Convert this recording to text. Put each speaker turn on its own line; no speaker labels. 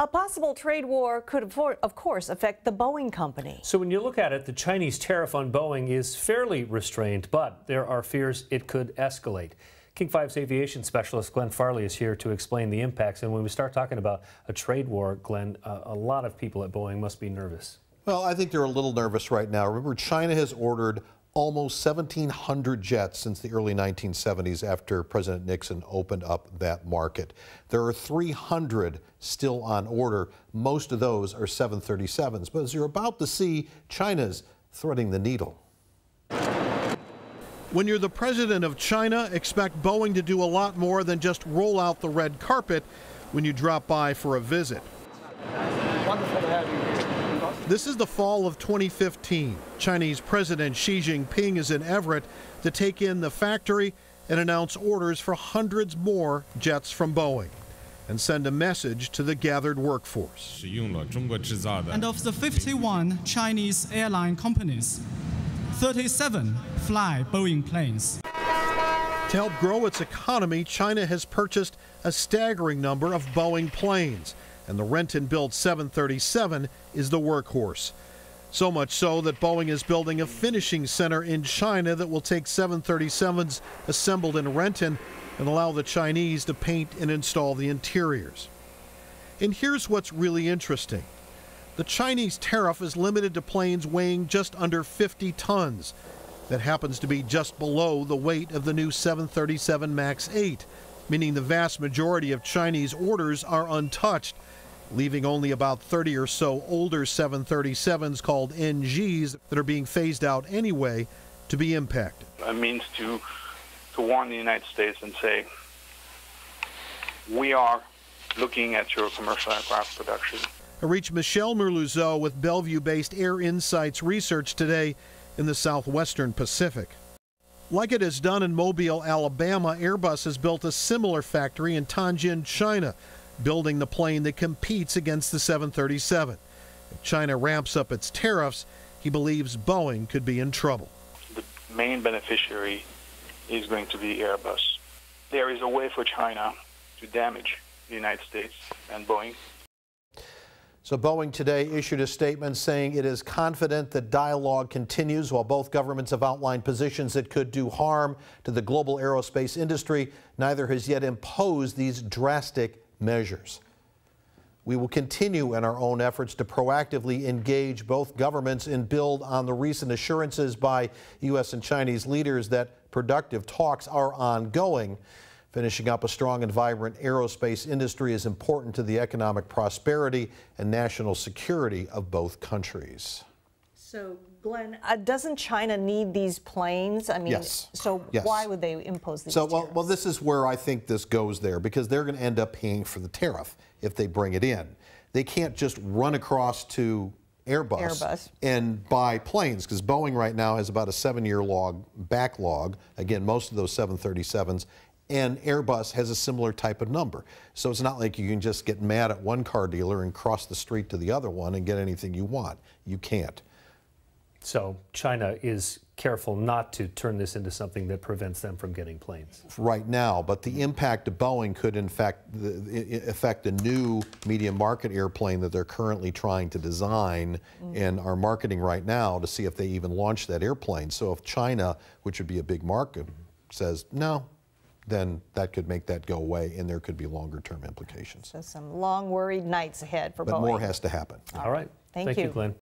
A possible trade war could, of course, affect the Boeing company.
So when you look at it, the Chinese tariff on Boeing is fairly restrained, but there are fears it could escalate. King 5's aviation specialist Glenn Farley is here to explain the impacts. And when we start talking about a trade war, Glenn, a lot of people at Boeing must be nervous.
Well, I think they're a little nervous right now. Remember, China has ordered almost 1,700 jets since the early 1970s after President Nixon opened up that market. There are 300 still on order. Most of those are 737s. But as you're about to see, China's threading the needle. When you're the president of China, expect Boeing to do a lot more than just roll out the red carpet when you drop by for a visit.
Wonderful to have you here.
This is the fall of 2015. Chinese President Xi Jinping is in Everett to take in the factory and announce orders for hundreds more jets from Boeing and send a message to the gathered workforce.
And of the 51 Chinese airline companies, 37 fly Boeing planes.
To help grow its economy, China has purchased a staggering number of Boeing planes, and the Renton-built 737 is the workhorse. So much so that Boeing is building a finishing center in China that will take 737s assembled in Renton and allow the Chinese to paint and install the interiors. And here's what's really interesting. The Chinese tariff is limited to planes weighing just under 50 tons. That happens to be just below the weight of the new 737 MAX 8, meaning the vast majority of Chinese orders are untouched, leaving only about 30 or so older 737s called NGs that are being phased out anyway to be impacted.
A means to warn the United States and say, we are looking at your commercial aircraft production.
I reached Michelle Merluzot with Bellevue-based Air Insights Research today in the southwestern Pacific. Like it has done in Mobile, Alabama, Airbus has built a similar factory in Tianjin, China, building the plane that competes against the 737. If China ramps up its tariffs, he believes Boeing could be in trouble.
The main beneficiary is going to be Airbus. There is a way for China to damage the United States and Boeing.
So Boeing today issued a statement saying it is confident that dialogue continues while both governments have outlined positions that could do harm to the global aerospace industry. Neither has yet imposed these drastic measures. We will continue in our own efforts to proactively engage both governments and build on the recent assurances by U.S. and Chinese leaders that productive talks are ongoing. Finishing up a strong and vibrant aerospace industry is important to the economic prosperity and national security of both countries.
So, Glenn, doesn't China need these planes? I mean,
yes.
So yes. Why would they impose these
tariffs?
Well,
this is where I think this goes there, because they're going to end up paying for the tariff if they bring it in. They can't just run across to Airbus and buy planes, because Boeing right now has about a 7-year backlog. Again, most of those 737s. And Airbus has a similar type of number. So it's not like you can just get mad at one car dealer and cross the street to the other one and get anything you want. You can't.
So China is careful not to turn this into something that prevents them from getting planes.
Right now, but the impact to Boeing could in fact affect a new medium market airplane that they're currently trying to design and are marketing right now to see if they even launch that airplane. So if China, which would be a big market, says no, then that could make that go away, and there could be longer-term implications.
So some long, worried nights ahead for Boeing.
But more has to happen.
All right. Thank you,
Glenn.